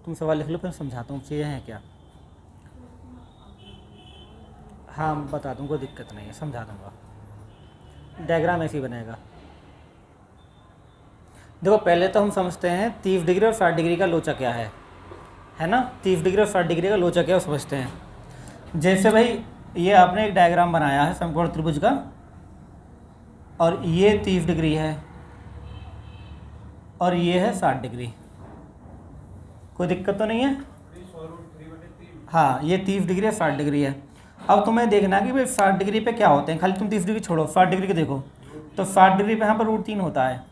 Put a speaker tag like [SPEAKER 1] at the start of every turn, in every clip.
[SPEAKER 1] तुम सवाल लिख लो फिर समझाता हूँ चीज़ें हैं क्या। हाँ बता दूँ, कोई दिक्कत नहीं है, समझा दूँगा। डायग्राम ऐसे ही बनेगा। देखो पहले तो हम समझते हैं 30 डिग्री और 60 डिग्री का लोचा क्या है ना। 30 डिग्री और 60 डिग्री का लोचा क्या है वो समझते हैं। जैसे भाई ये आपने एक डायग्राम बनाया है समकोण त्रिभुज का, और ये 30 डिग्री है और ये है 60 डिग्री, कोई दिक्कत तो नहीं है। हाँ ये 30 डिग्री है 60 डिग्री है। अब तुम्हें देखना है कि भाई 60 डिग्री पे क्या होते हैं, खाली तुम 30 डिग्री छोड़ो, 60 डिग्री के देखो। तो 60 डिग्री पे यहाँ पर √3 होता है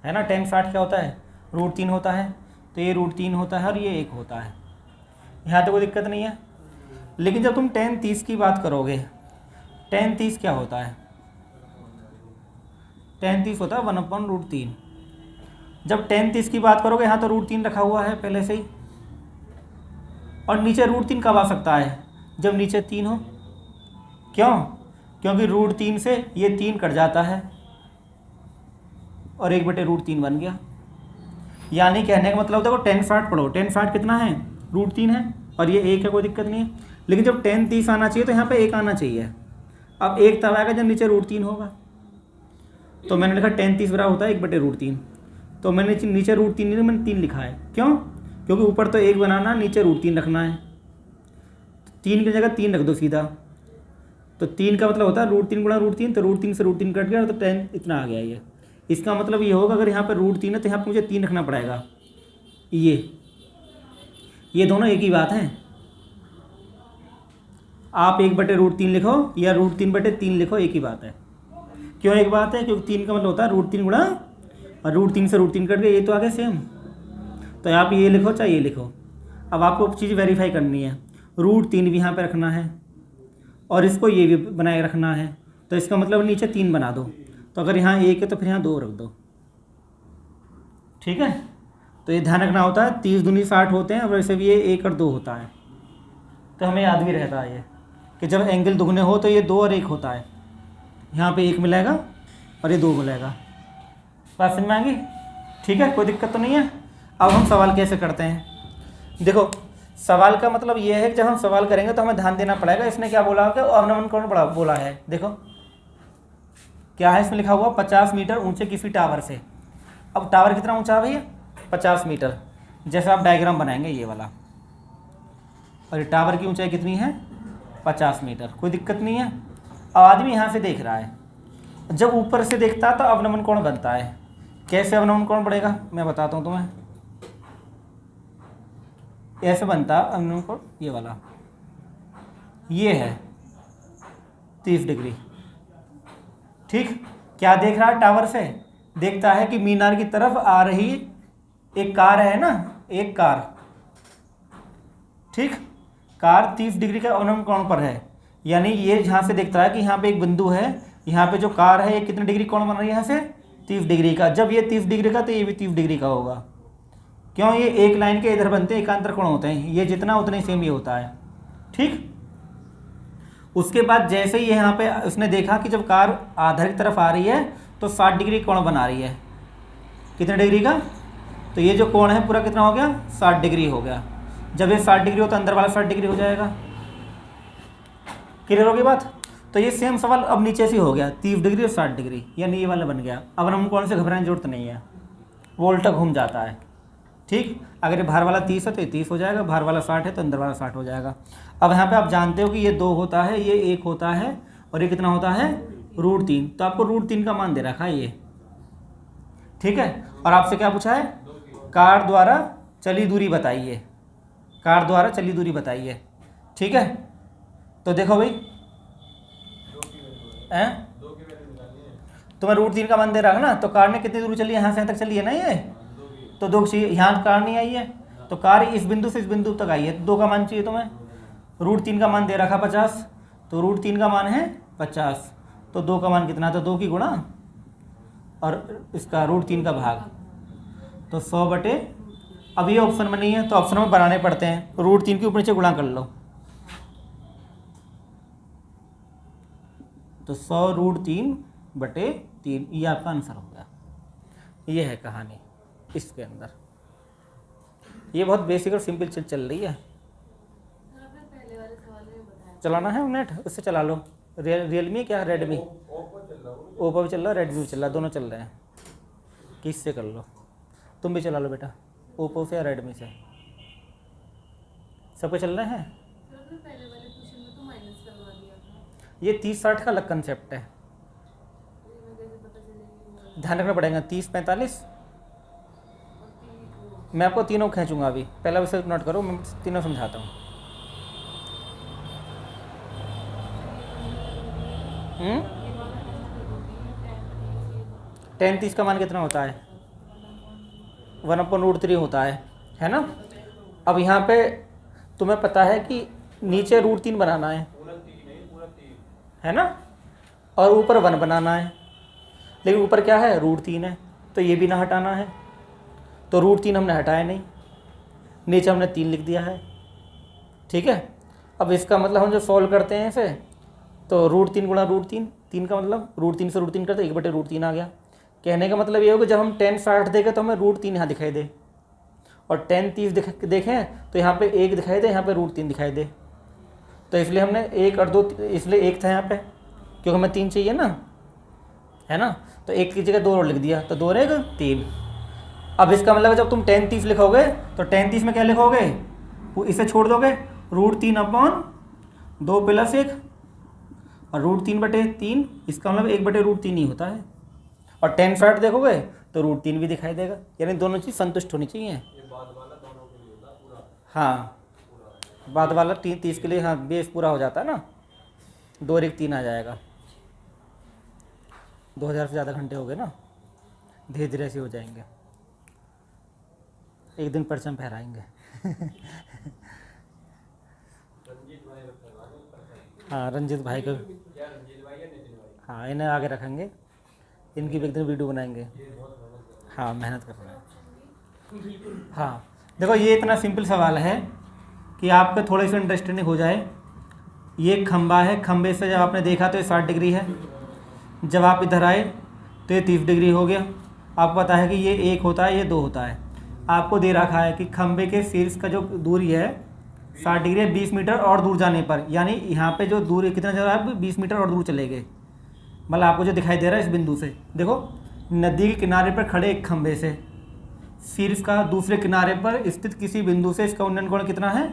[SPEAKER 1] ना। tan 60 क्या होता है, √3 होता है। तो ये √3 होता है और ये 1 होता है। यहाँ तो कोई दिक्कत नहीं है। लेकिन जब तुम tan 30 की बात करोगे, tan 30 क्या होता है, tan 30 होता है 1/√3। जब tan 30 की बात करोगे यहाँ तो √3 रखा हुआ है पहले से ही, और नीचे √3 कब आ सकता है, जब नीचे 3 हो। क्यों, क्योंकि √3 से ये 3 कट जाता है और 1/√3 बन गया। यानी कहने का मतलब देखो tan 60 पढ़ो, tan 60 कितना है, √3 है और ये 1 है, कोई दिक्कत नहीं है। लेकिन जब tan 30 आना चाहिए तो यहाँ पे 1 आना चाहिए। अब 1 तब आएगा जब नीचे √3 होगा। तो मैंने लिखा tan 30 बराबर होता है 1/√3। तो मैंने नीचे √3 नहीं, मैंने 3 लिखा है। क्यों, क्योंकि ऊपर तो 1 बनाना, नीचे √3 रखना है। 3 की जगह 3 रख दो सीधा। तो 3 का मतलब होता है √3 गुणा √3, तो √3 से √3 कट गया तो tan इतना आ गया। ये इसका मतलब ये होगा अगर यहाँ पर √3 है तो यहाँ पर मुझे 3 रखना पड़ेगा। ये दोनों एक ही बात है। आप 1/√3 लिखो या √3/3 लिखो, एक ही बात है। क्यों एक बात है, क्योंकि 3 का मतलब होता है √3 गुणा, और √3 से √3 कट गया, ये तो आगे सेम। तो आप ये लिखो चाहे ये लिखो। अब आपको चीज़ वेरीफाई करनी है, √3 भी यहाँ पे रखना है और इसको ये भी बनाए रखना है। तो इसका मतलब नीचे 3 बना दो। तो अगर यहाँ 1 है तो फिर यहाँ 2 रख दो, ठीक है। तो ये ध्यान रखना होता है, 30 दूनी 60 होते हैं और वैसे भी ये 1 और 2 होता है। तो हमें याद भी रहता है ये कि जब एंगल दुगने हो तो ये 2 और 1 होता है। यहाँ पे 1 मिलेगा और ये 2 मिलेगा। बात समझ में आ गई, ठीक है, कोई दिक्कत तो नहीं है। अब हम सवाल कैसे करते हैं, देखो सवाल का मतलब ये है कि जब हम सवाल करेंगे तो हमें ध्यान देना पड़ेगा। इसने क्या बोला कि अवनमन कोण बोला है, देखो क्या है इसमें लिखा हुआ, 50 मीटर ऊंचे किसी टावर से। अब टावर कितना ऊंचा है भैया, 50 मीटर। जैसे आप डायग्राम बनाएंगे ये वाला, और टावर की ऊंचाई कितनी है, 50 मीटर, कोई दिक्कत नहीं है। अब आदमी यहाँ से देख रहा है, जब ऊपर से देखता है तो अवनमन कोण बनता है। कैसे अवनमन कोण बढ़ेगा मैं बताता हूँ तुम्हें। ऐसे बनता है अवनमन कोण, ये वाला, ये है 30 डिग्री, ठीक। क्या देख रहा है, टावर से देखता है कि मीनार की तरफ आ रही एक कार है ना, एक कार, ठीक। कार 30 डिग्री का अवनमन कोण पर है। यानी ये जहाँ से देखता है कि यहाँ पे एक बिंदु है, यहाँ पे जो कार है ये कितने डिग्री कोण बन रही है यहाँ से, 30 डिग्री का। जब ये 30 डिग्री का तो ये भी 30 डिग्री का होगा। क्यों, ये एक लाइन के इधर बनते हैं, एकांतर कोण होते हैं, ये जितना उतना ही सेम ये होता है, ठीक। उसके बाद जैसे ही यहाँ पे उसने देखा कि जब कार आधार की तरफ आ रही है तो 60 डिग्री कोण बना रही है, कितने डिग्री का, तो ये जो कोण है पूरा कितना हो गया, 60 डिग्री हो गया। जब ये 60 डिग्री हो तो अंदर वाला 60 डिग्री हो जाएगा। क्लियर होगी बात। तो ये सेम सवाल अब नीचे से हो गया, 30 डिग्री और 60 डिग्री, यानी ये वाला बन गया। अब हम कौन से घबराने की जरूरत नहीं है, वो उल्टा घूम जाता है, ठीक। अगर ये बाहर वाला 30 है तो ये 30 हो जाएगा, बाहर वाला 60 है तो अंदर वाला 60 हो जाएगा। अब यहाँ पे आप जानते हो कि ये 2 होता है, ये 1 होता है और ये कितना होता है, √3। तो आपको √3 का मान दे रखा है ये, ठीक है। और आपसे क्या पूछा है, कार द्वारा चली दूरी बताइए, कार द्वारा चली दूरी बताइए, ठीक है। तो देखो भाई तुम्हें √3 का मान दे रहा है ना, तो कार ने कितनी दूरी चली है, यहाँ से यहाँ तक चली है ना ये, तो 2 चाहिए। यहाँ कार नहीं आई है तो कार इस बिंदु से इस बिंदु तक आई है, तो 2 का मान चाहिए तुम्हें। √3 का मान दे रखा 50, तो √3 का मान है 50, तो 2 का मान कितना, तो 2 की गुणा और इसका √3 का भाग, तो 100 अब ये ऑप्शन में नहीं है तो ऑप्शन में बनाने पड़ते हैं। √3 के ऊपर नीचे गुणा कर लो, तो 100√3/3, ये आपका आंसर हो गया। ये है कहानी इसके अंदर, ये बहुत बेसिक और सिंपल चीज चल रही है। चलाना है नेट, उससे चला लो। रियलमी क्या रेडमी, ओप्पो भी चल रहा है, रेडमी भी चल रहा है, दोनों चल रहे हैं। किससे कर लो, तुम भी चला लो बेटा, ओप्पो से या रेडमी से, सबके चल रहे हैं। ये 30-60 का अलग कंसेप्ट है, ध्यान रखना पड़ेगा। 30-45 मैं आपको तीनों खींचूंगा अभी, पहला विषय नोट करो, मैं तीनों समझाता हूँ। 10-30 का मान कितना होता है, 1/√3 होता है ना। अब यहाँ पे तुम्हें पता है कि नीचे √3 बनाना है ना, और ऊपर 1 बनाना है, लेकिन ऊपर क्या है, √3 है, तो ये भी ना हटाना है, तो √3 हमने हटाया नहीं, नीचे हमने 3 लिख दिया है, ठीक है। अब इसका मतलब हम जो सॉल्व करते हैं इसे, तो √3 गुणा √3, 3 का मतलब √3 से √3 करते 1/√3 आ गया। कहने का मतलब ये हो कि जब हम 10-60 देखें तो हमें √3 यहाँ दिखाई दे, और 10-30 देखें तो यहाँ पे 1 दिखाई दे, यहाँ पे √3 दिखाई दे, तो इसलिए हमने 1 और 2, इसलिए 1 था यहाँ पे, क्योंकि हमें 3 चाहिए ना, है ना, तो 1 की जगह 2 और लिख दिया, तो 2 रहेगा 3। अब इसका मतलब जब तुम 10-30 लिखोगे तो 10-30 में क्या लिखोगे, वो इसे छोड़ दोगे, √3/2 + 1 और √3/3, इसका मतलब 1/√3 ही होता है। और 10-60 देखोगे तो √3 भी दिखाई देगा, यानी दोनों चीज़ संतुष्ट होनी चाहिए। हाँ, बाद वाला 30 के लिए, हाँ बेस पूरा हो जाता है ना, 2 और 1 3 आ जाएगा। 2000 से ज़्यादा घंटे हो गए ना, धीरे धीरे से हो जाएंगे, एक दिन परचम फहराएंगे। हाँ रंजीत भाई को, हाँ इन्हें आगे रखेंगे, इनकी भी एक दिन वीडियो बनाएंगे। हाँ मेहनत कर रहे हैं। हाँ देखो, ये इतना सिंपल सवाल है कि आपका थोड़ा सा अंडरस्टैंडिंग हो जाए। ये खंबा है, खंबे से जब आपने देखा तो ये 60 डिग्री है, जब आप इधर आए तो ये 30 डिग्री हो गया। आपको पता है कि ये 1 होता है, ये 2 होता है। आपको दे रखा है कि खंबे के शीर्ष का जो दूरी है 60 डिग्री है, 20 मीटर और दूर जाने पर, यानी यहाँ पे जो दूरी कितना चल रहा है, 20 मीटर और दूर चले गए। मतलब आपको जो दिखाई दे रहा है इस बिंदु से, देखो नदी के किनारे पर खड़े एक खंबे से शीर्ष का दूसरे किनारे पर स्थित किसी बिंदु से इसका उन्नयन कोण कितना है,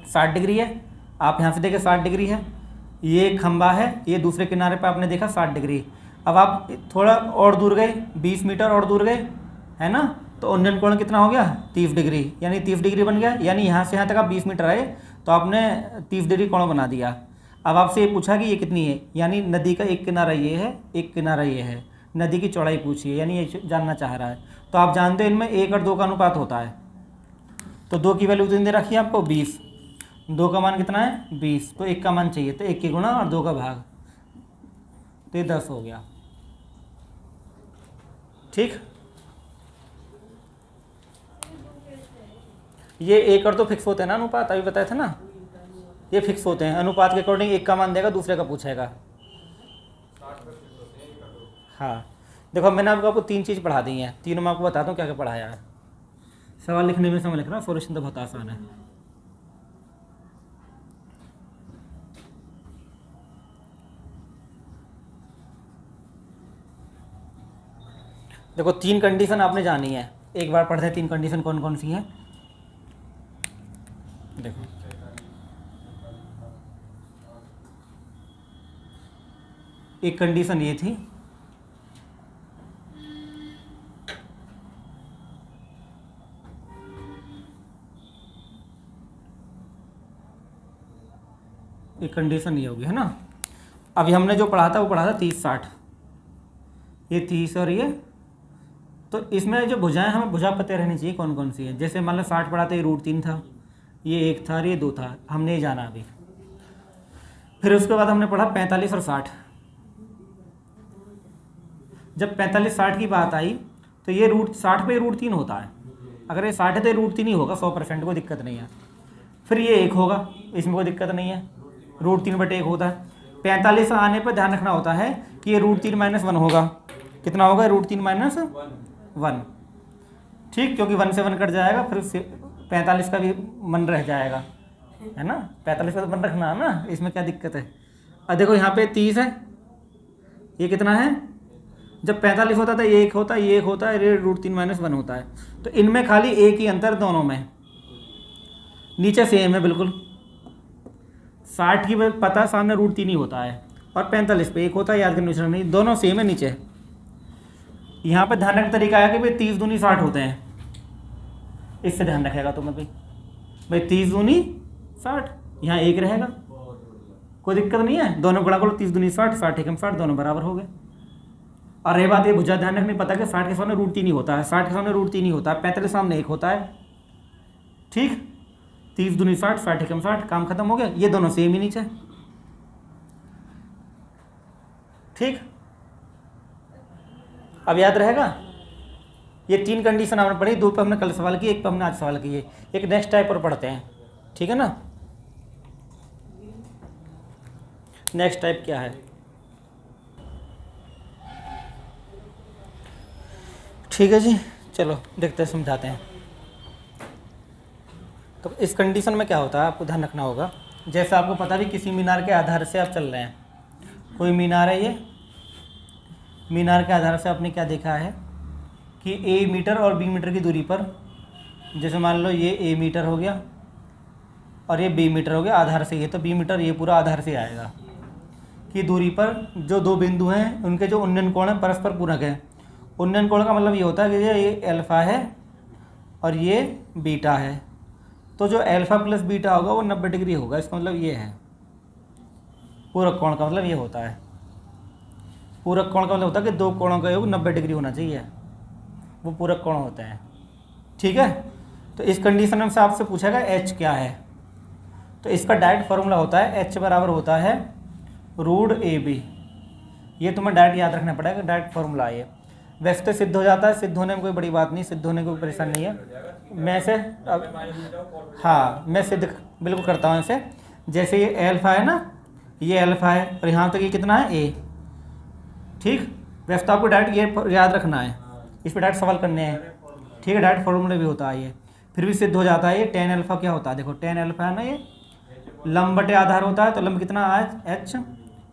[SPEAKER 1] 60 डिग्री है। आप यहाँ से देखें 60 डिग्री है, ये खंबा है, ये दूसरे किनारे पर आपने देखा 60 डिग्री। अब आप थोड़ा और दूर गए, 20 मीटर और दूर गए, है ना, तो उन्नयन कोण कितना हो गया, 30 डिग्री, यानी 30 डिग्री बन गया। यानी यहाँ से यहाँ तक आप 20 मीटर आए तो आपने 30 डिग्री कोण बना दिया। अब आपसे ये पूछा कि ये कितनी है, यानी नदी का एक किनारा ये है, एक किनारा ये है, नदी की चौड़ाई पूछी है, यानी ये जानना चाह रहा है। तो आप जानते हो इनमें 1 और 2 का अनुपात होता है, तो 2 की वैल्यू कितनी दे रखी है आपको, 20, 2 का मान कितना है 20, तो 1 का मान चाहिए, तो 1 की गुणा और 2 का भाग, तो ये 10 हो गया। ठीक, ये 1 और 2 फिक्स होते हैं ना, अनुपात अभी बताया था ना, ये फिक्स होते हैं, अनुपात के अकॉर्डिंग 1 का मान देगा, दूसरे का पूछेगा। हाँ देखो, मैंने आपको 3 चीज़ पढ़ा दी हैं, तीनों मैं आपको बताता हूँ क्या क्या पढ़ाया है। सवाल लिखने में समय लिख रहा हूँ, सॉल्यूशन तो बहुत आसान है। देखो 3 कंडीशन आपने जानी है, एक बार पढ़ते हैं 3 कंडीशन कौन कौन सी हैं। देखो एक कंडीशन ये थी, एक कंडीशन ये होगी, है ना। अभी हमने जो पढ़ा था वो पढ़ा था 30-60, ये 30 और ये, तो इसमें जो भुजाएं हमें भुजा पते रहनी चाहिए कौन कौन सी है। जैसे मान लो 60 पढ़ा था, ये √3 था, ये 1 था और ये 2 था, हमने ये जाना अभी। फिर उसके बाद हमने पढ़ा 45 और 60। जब 45-60 की बात आई तो ये √60 पे √3 होता है, अगर ये 60 है तो ये √3 ही होगा 100%, कोई दिक्कत नहीं है। फिर ये 1 होगा, इसमें कोई दिक्कत नहीं है, √3/1 होता है। 45 आने पर ध्यान रखना होता है कि ये √3 - 1 होगा, कितना होगा, √3 - 1। ठीक, क्योंकि 1 से 1 कट जाएगा, फिर 45 का भी मन रह जाएगा, है ना। 45 का तो मन रखना है ना, इसमें क्या दिक्कत है। अब देखो यहाँ पे 30 है, ये कितना है, जब 45 होता था ये 1 होता है, ये 1 होता है, ये √3 - 1 होता है। तो इनमें खाली एक ही अंतर दोनों में, नीचे सेम है बिल्कुल। 60 की पता सामने √3 ही होता है, और 45 पे 1 होता है, याद करने की नहीं, दोनों सेम है नीचे। यहाँ पे ध्यान रखने का तरीका है कि भाई 30 दूनी 60 होते हैं, इससे ध्यान रखेगा तुम्हें भाई 30 दूनी 60, यहाँ 1 रहेगा, कोई दिक्कत नहीं है, दोनों गुणा करो, 30 दूनी 60, 60 एकम 60, दोनों बराबर हो गए। और ये बात ये भुजा ध्यान रखनी पता कि 60 के सामने √3 ही होता है, 60 के सामने √3 ही होता है, 45 सामने 1 होता है, ठीक। 30 दूनी 60, 60 एकम 60, काम खत्म हो गया, ये दोनों सेम ही नीचे, ठीक। अब याद रहेगा, ये 3 कंडीशन आपने पढ़ी, 2 पे हमने कल सवाल किए, 1 पे हमने आज सवाल किए, एक नेक्स्ट टाइप और पढ़ते हैं, ठीक है ना। नेक्स्ट टाइप क्या है, ठीक है जी, चलो देखते हैं, समझाते हैं। तो इस कंडीशन में क्या होता है, आपको ध्यान रखना होगा। जैसे आपको पता भी किसी मीनार के आधार से आप चल रहे हैं, कोई मीनार है, ये मीनार के आधार से आपने क्या देखा है कि ए मीटर और बी मीटर की दूरी पर, जैसे मान लो ये ए मीटर हो गया और ये बी मीटर हो गया आधार से, ये तो बी मीटर, ये पूरा आधार से आएगा, कि दूरी पर जो 2 बिंदु हैं उनके जो उन्नयन कोण है परस्पर पूरक है। उन्नयन कोण का मतलब ये होता है कि ये अल्फ़ा है और ये बीटा है, तो जो अल्फ़ा प्लस बीटा होगा वो 90 डिग्री होगा, इसका मतलब ये है। पूरक कोण का मतलब ये होता है, पूरक कोण का मतलब होता है कि 2 कोणों का योग 90 डिग्री होना चाहिए, वो पूरक कोण होते हैं, ठीक है। तो इस कंडीशन में से आपसे पूछेगा एच क्या है, तो इसका डायरेक्ट फार्मूला होता है एच बराबर होता है √AB। ये तुम्हें डायरेक्ट याद रखना पड़ेगा, डायरेक्ट फार्मूला है ये। वैसे तो सिद्ध हो जाता है, सिद्ध होने में कोई बड़ी बात नहीं, सिद्ध होने की कोई परेशानी नहीं है। मैं इसे हाँ मैं सिद्ध बिल्कुल करता हूँ इसे। जैसे ये अल्फ़ा है ना, ये अल्फ़ा है और यहाँ तक ये कितना है ए, ठीक। वैसे तो आपको डायरेक्ट ये याद रखना है, इस पर डायरेक्ट सवाल करने हैं, ठीक है। डायरेक्ट फार्मूला भी होता है ये, फिर भी सिद्ध हो जाता है ये। tan अल्फ़ा क्या होता है, देखो tan अल्फ़ा है ना, ये लंब बटे आधार होता है, तो लंब कितना है h,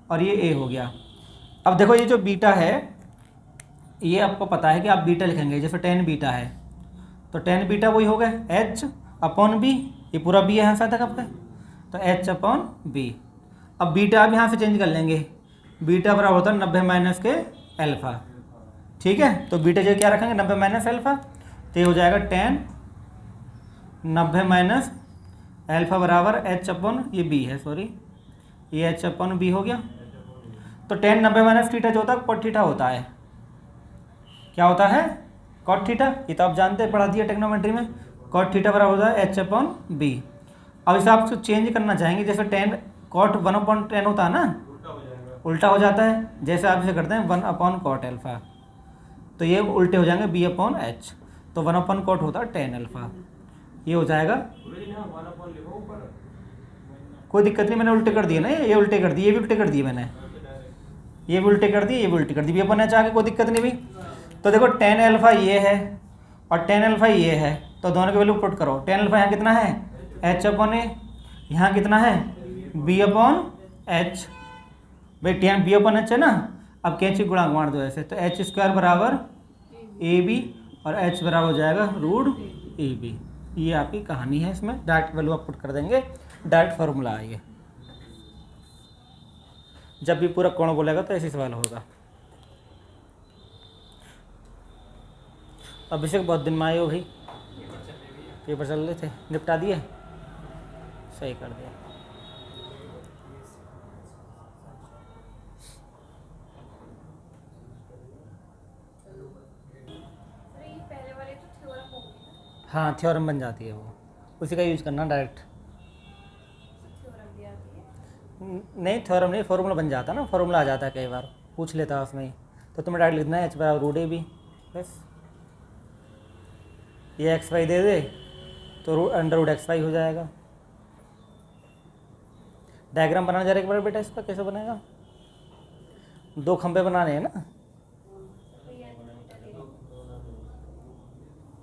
[SPEAKER 1] और ये a हो गया। अब देखो ये जो बीटा है, ये आपको पता है कि आप बीटा लिखेंगे, जैसे tan बीटा है तो tan बीटा वही हो गया h/b, ये पूरा b है यहाँ से तक आपका, तो h/b। अब बीटा आप यहाँ से चेंज कर लेंगे, बीटा बराबर होता है 90 माइनस के अल्फ़ा, ठीक है। तो बीटा जो क्या रखेंगे 90 माइनस अल्फ़ा, तो ये हो जाएगा tan 90 माइनस अल्फ़ा बराबर h/, ये b है सॉरी, ये h/b हो गया। तो tan 90 माइनस थीटा जो होता है cot थीटा होता है, क्या होता है cot थीटा, ये तो आप जानते हैं, पढ़ा दिया टेक्नोमेट्री में। cot थीटा बराबर होता है h/b। अब इसे आप चेंज करना चाहेंगे, जैसे tan cot 1/10 होता है ना, उल्टा हो जाता है, जैसे आप इसे करते हैं 1/cot अल्फ़ा, तो ये उल्टे हो जाएंगे b/h, तो 1/cot होता है tan अल्फ़ा, ये हो जाएगा। कोई दिक्कत नहीं, मैंने उल्टे कर दिए ना, ये उल्टे कर दिए, ये भी उल्टे कर दिए मैंने, ये भी उल्टे कर दिए, ये भी उल्टे कर दिए, b/h आगे, कोई दिक्कत नहीं भी। तो देखो tan अल्फ़ा ये है और tan अल्फ़ा ये है, तो दोनों की वैल्यू पुट करो। tan अल्फ़ा यहाँ कितना है h/a, यहाँ कितना है b/h, भाई tan b/h है ना। अब कैंची गुणांक बांट दो ऐसे, तो h² बराबर AB और h बराबर हो जाएगा √AB। ये आपकी कहानी है, इसमें डायरेक्ट वैल्यू आप पुट कर देंगे, डायरेक्ट फार्मूला आएगा। जब भी पूरा कोण बोलेगा तो ऐसे सवाल होगा। अभिषेक बहुत दिन में आए हो भाई, पेपर चल रहे थे, निपटा दिए, सही कर दिया। हाँ थ्योरम बन जाती है वो, उसी का यूज करना डायरेक्ट। नहीं थ्योरम नहीं, फार्मूला बन जाता ना, फार्मूला आ जाता है, कई बार पूछ लेता है उसमें ही, तो तुम्हें डायरेक्ट लिखना है h/√AB, बस। ये xy दे दे तो √xy हो जाएगा। डायग्राम बनाना जरा एक बार बेटा, इसका कैसे बनेगा, 2 खंभे बनाने हैं ना,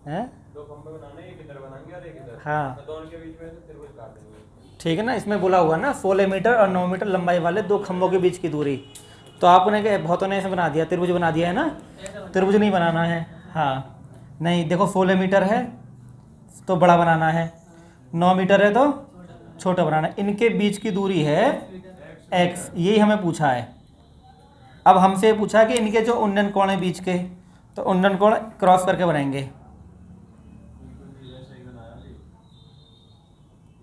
[SPEAKER 1] हैं?
[SPEAKER 2] दो खंभे बनाने, एक इधर बनाएंगे और एक इधर।
[SPEAKER 1] हाँ
[SPEAKER 2] तो दोनों के बीच में से त्रिभुज काट देंगे।
[SPEAKER 1] ठीक है ना, इसमें बोला हुआ ना 16 मीटर और 9 मीटर लंबाई वाले दो खंभों के बीच की दूरी। तो आपने बहुतों ने ऐसे बना दिया, त्रिभुज बना दिया है ना, त्रिभुज नहीं बनाना है। हाँ नहीं, देखो 16 मीटर है तो बड़ा बनाना है, 9 मीटर है तो छोटा बनाना है। इनके बीच की दूरी है x, यही हमें पूछा है। अब हमसे पूछा है कि इनके जो उन्नयन कोण है बीच के, तो उन्नयन कोण क्रॉस करके बनाएंगे,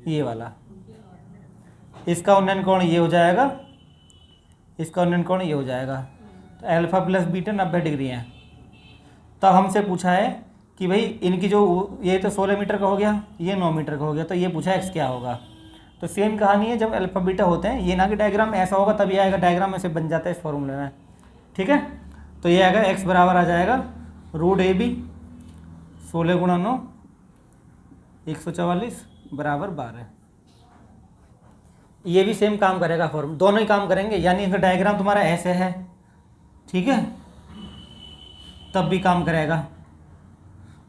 [SPEAKER 1] ये वाला। इसका उन्नयन कोण ये हो जाएगा, इसका उन्नयन कोण ये हो जाएगा। तो अल्फा प्लस बीटा 90 डिग्री है। तो हमसे पूछा है कि भाई इनकी जो ये तो 16 मीटर का हो गया, ये 9 मीटर का हो गया, तो ये पूछा एक्स क्या होगा। तो सेम कहानी है, जब अल्फा बीटा होते हैं, ये ना कि डायग्राम ऐसा होगा तभी आएगा, डायग्राम ऐसे बन जाता है इस फॉर्मूले में। ठीक है, तो ये आएगा एक्स बराबर आ जाएगा √AB 16 × 9 144 बराबर 12। ये भी सेम काम करेगा फॉर्म, दोनों ही काम करेंगे। यानी अगर डायग्राम तुम्हारा ऐसे है, ठीक है, तब भी काम करेगा,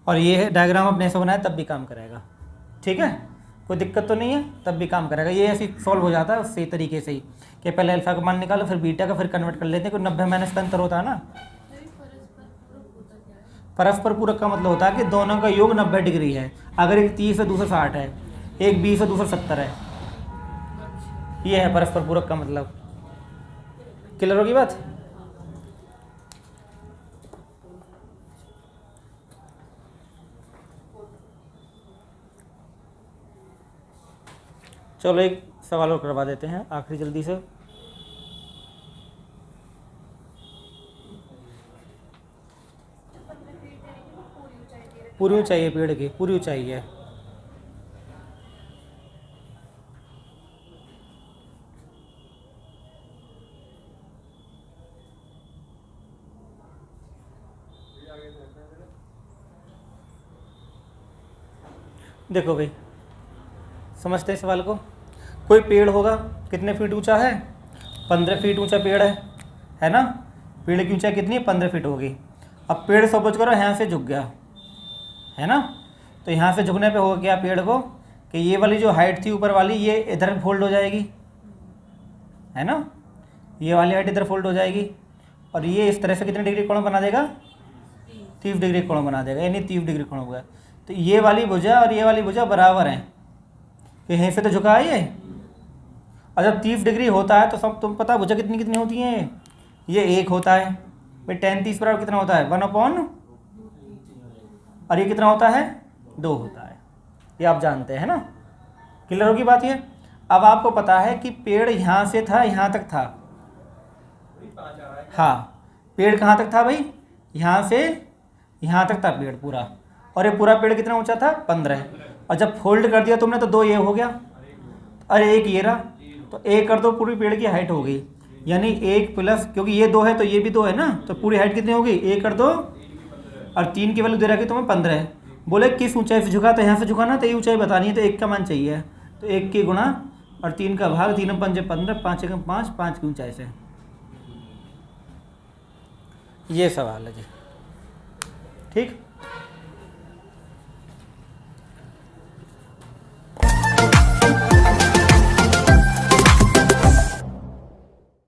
[SPEAKER 1] और ये है डायग्राम अपने ऐसे बनाया तब भी काम करेगा। ठीक है, कोई दिक्कत तो नहीं है, तब भी काम करेगा। ये ऐसे सॉल्व हो जाता है उसी तरीके से ही कि पहले अल्फा का मान निकालो, फिर बीटा का, फिर कन्वर्ट कर लेते हैं। कोई 90 माइनस का अंतर होता है ना। परस्पर पूरक का मतलब होता है कि दोनों का योग 90 डिग्री है। अगर एक 30 है दूसरा 60 है, एक 20 है दूसरा 70 है, ये है परस्पर पूरक का मतलब। क्लियर होगी बात? चलो एक सवाल और करवा देते हैं आखिरी जल्दी से। पूरी ऊंचाई है पेड़ की, पूरी ऊंचाई है। देखो भाई, समझते हैं सवाल को। कोई पेड़ होगा, कितने फीट ऊंचा है? 15 फीट ऊंचा पेड़ है ना। पेड़ की ऊंचाई कितनी है? 15 फीट होगी। अब पेड़ सपोज करो यहाँ से झुक गया, है ना। तो यहाँ से झुकने पे हो गया पेड़ को कि ये वाली जो हाइट थी ऊपर वाली, ये इधर फोल्ड हो जाएगी, है ना। ये वाली हाइट इधर फोल्ड हो जाएगी, और ये इस तरह से कितने डिग्री कोण बना देगा? 30 डिग्री कोण बना देगा, यानी 30 डिग्री कोण हो गया। तो ये वाली भुजा और ये वाली भुजा बराबर हैं, कि यहीं से तो झुका है ये। और जब 30 डिग्री होता है तो सब तुम पता भुजा कितनी कितनी होती हैं? ये 1 होता है भाई। 10 30 बराबर कितना होता है? 1/, और ये कितना होता है? 2 होता है। ये आप जानते हैं ना। क्लियर होगी बात ये। अब आपको पता है कि पेड़ यहाँ से था यहाँ तक था। हाँ, पेड़ कहाँ तक था भाई? यहाँ से यहाँ तक था पेड़ पूरा, और ये पूरा पेड़ कितना ऊंचा था? 15। और जब फोल्ड कर दिया तुमने तो 2 ये हो गया, और 1 ये रहा, तो 1 कर दो, पूरी पेड़ की हाइट हो गई। यानी 1 प्लस, क्योंकि ये 2 है तो ये भी 2 है ना, तो पूरी हाइट कितनी होगी? 1 कर दो, और 3 की वैल्यू दे रखी तुम्हें 15 है। बोले किस ऊंचाई से झुका? तो यहाँ से झुका ना, तो ये ऊंचाई बतानी है, तो 1 का मान चाहिए। तो 1 की गुणा और 3 का भाग, 3 5 15, 5 1 5, 5 की ऊंचाई से। ये सवाल है जी। ठीक।